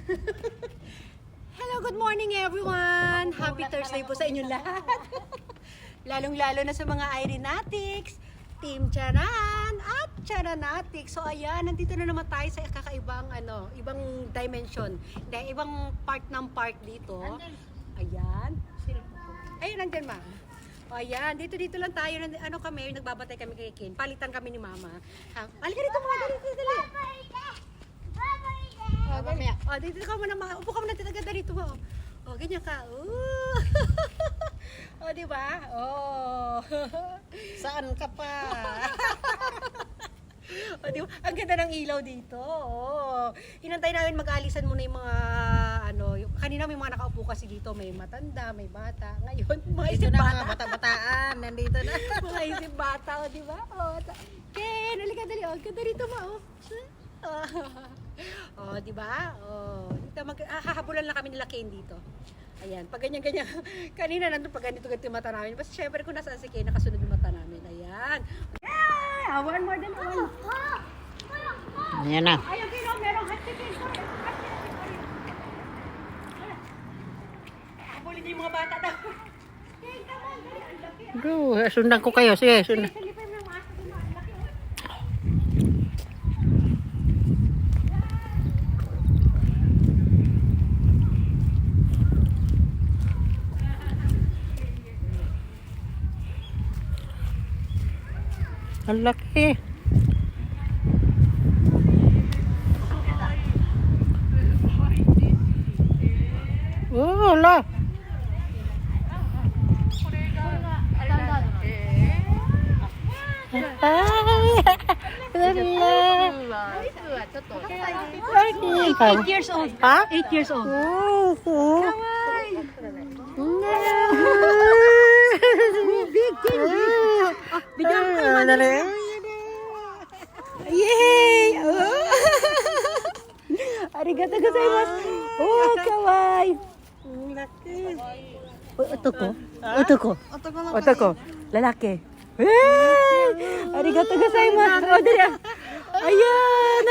Hello, good morning everyone! Happy Thursday po sa inyong lahat. Lalong-lalo na sa mga Irenatics, Team Charan at Charanatics. So ayan, nandito na naman tayo sa kakaibang ibang dimension. Hindi, ibang part ng park dito. Ayan. Ayun, nandyan ma. O ayan, dito lang tayo. Kami, nagbabatay kami kay Ken. Palitan kami ni Mama. Halika dito mga, dali. Dito ka muna, upo ka muna talaga dito mo. Ganyan ka. Di ba? Saan ka pa? Di ba? Ang ganda ng ilaw dito. Hinantay namin mag-alisan muna yung mga kanina may mga nakaupo kasi dito, may matanda, may bata. Ngayon, mga isip bata. Mga bata-bataan, nandito na. Mga isip bata, di ba? Ken, halika dali. Ganda dito mo. Di ba? Dito hahabulan lang kami nila Ken dito. Ayan, pag ganyan-ganyan. Kanina nandun pag ganito yung mata namin. Basta syempre kung nasaan si Ken, nakasunod yung mata namin. Ayan. Yeah! One more than one. Ayan na. Ayun, Ken, merong hot chicken. Habulin niyo yung mga bata daw. Ken, come on. Ang laki. Go, sundan ko kayo. Sige, sundan. Ang laki. Wala. Eight years old. Ha? 8 years old. Big Ken, big. Bigyan ko yung Dali. Yay! Arigato gozaimasu. Kawaii. Otoko. Lalaki. Arigato gozaimasu. Dali. Ayan.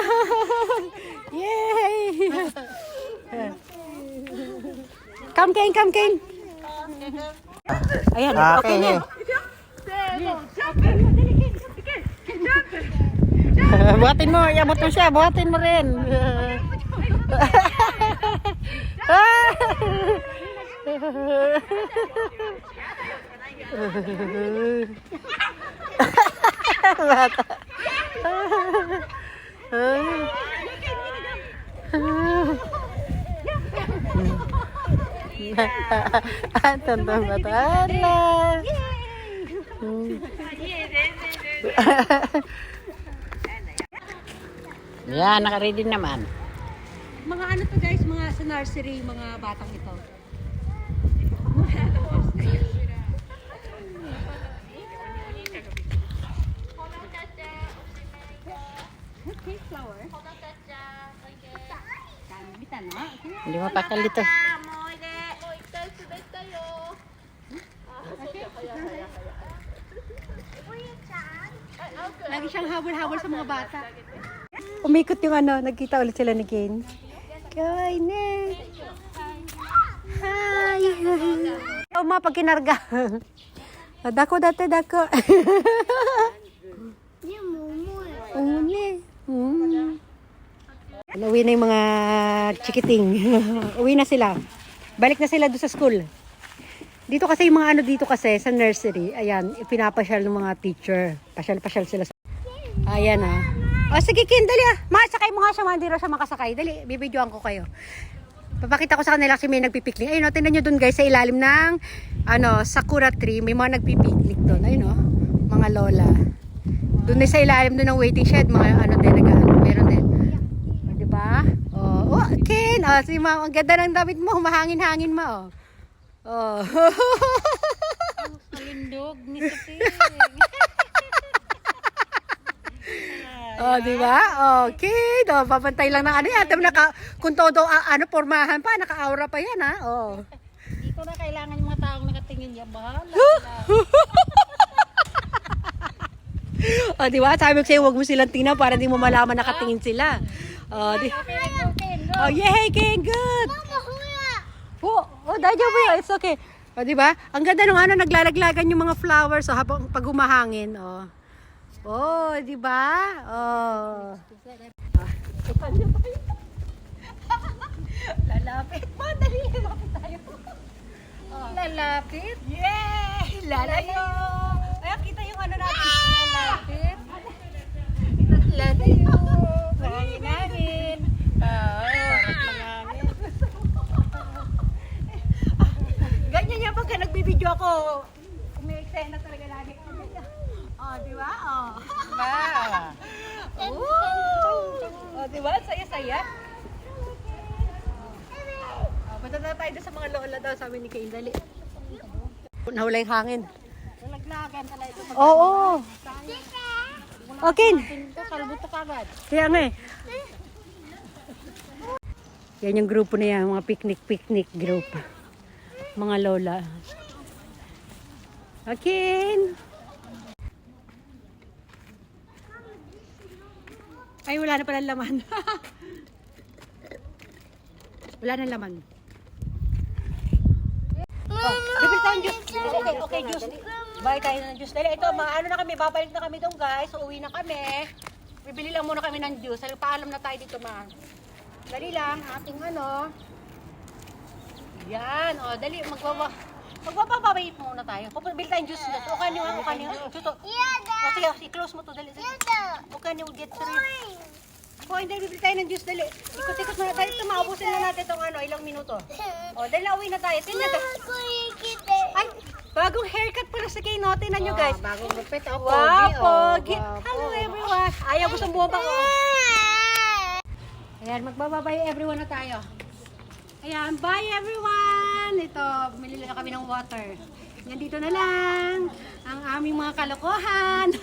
Yay! Come Ken. Ayan, okay na. Buhatin mo, iabot mo siya, buhatin mo rin. Tonton bata na. Yan, naka-ready naman. Mga to guys, mga sa nursery, mga batang ito. Okay, flower. Hindi mo pakal dito. Lagi siyang habol-habol sa mga bata. Umikot yung nagkita ulit sila ni Ken. Kay ne. Hi. Ma pag kinarga. Dako. Uwi na yung mga chikiting. Uwi na sila. Balik na sila doon sa school. Dito kasi yung mga dito kasi sa nursery, ayan, ipinapasyal ng mga teacher. Pasyal sila. Ayan sige Ken, dali Masakay mo nga siya, hindi raw siya makasakay. Dali, bibidyoan ko kayo. Papakita ko sa kanila kasi may nagpipiknik. Ayun tingnan nyo dun guys, sa ilalim ng sakura tree, may mga nagpipiknik doon. Ayun mga lola. Doon sa ilalim doon ng waiting shed, mga meron din. Diba? Ken, si Mama, ang ganda ng damit mo, mahangin-hangin mo. Kalindog ni Kating. Diba? Okay. Papantay lang ng yan. Kung todo, pormahan pa, naka-aura pa yan, Dito na kailangan yung mga taong nakatingin niya. Bahala. Diba? Sabi ko sa'yo, huwag mo silang tingnan para hindi mo malaman nakatingin sila. Okay. Oh, yay, King! Good! Oh, dadya mo yun. It's okay. O, di ba? Ang ganda nung ano, naglalaglagan yung mga flowers habang pag humahangin. Oh. Oh, di ba? Oh. Lalapit mo, dali. Lalapit tayo. Lalapit. Yay! Lalayo! Ay, kita yung ano natin. Lalapit. Lalayo. Hangin namin. Sarap mangangin. Ganyan yan pagka nagbibideo ako. May eksena talaga lagi. Oh, di ba? Oh. Ba. Oh, di ba? Saya-saya. Oh, punta na tayo doon sa mga lola daw, sabi ni Kay. Dali. Nahula yung hangin. Lalaglagan talaga ito. Oo. Okay. Ito, salbuto kagad. Kaya nga eh. Yan yung grupo na yan, mga picnic group. Mga lola. Akin! Ay, wala na pala laman. Wala na laman. Oh, bibili tayong juice. Okay, juice. Buy tayo ng juice. Dali, ito, ano na kami, babalik na kami doon guys. Uuwi na kami. Bibili lang muna kami ng juice. Paalam na tayo dito, ma. Dali lang, ating ano. Yan, o, dali, magbababay muna tayo. Bibili tayong juice dito. O, kanyo, Chuto. O, sige, i-close mo to, dali. O, kanyo, get three. O, hindi, bibili tayo ng juice, dali. Ikot-ikot muna tayo. Ito, maubusin na natin itong ano, ilang minuto. O, dali, uwi na tayo. Tingnan to. Ay, bagong haircut pala sa Kay, no? Tingnan nyo, guys. Bagong gupit. Oh, Wow, pogi. pogi. Hello, everyone. Ayaw, gusto buwaba ko. Ayan, magbababay everyone na tayo. Ayan, bye everyone! Ito, bumili na kami ng water. Yan, dito na lang ang aming mga kalokohan.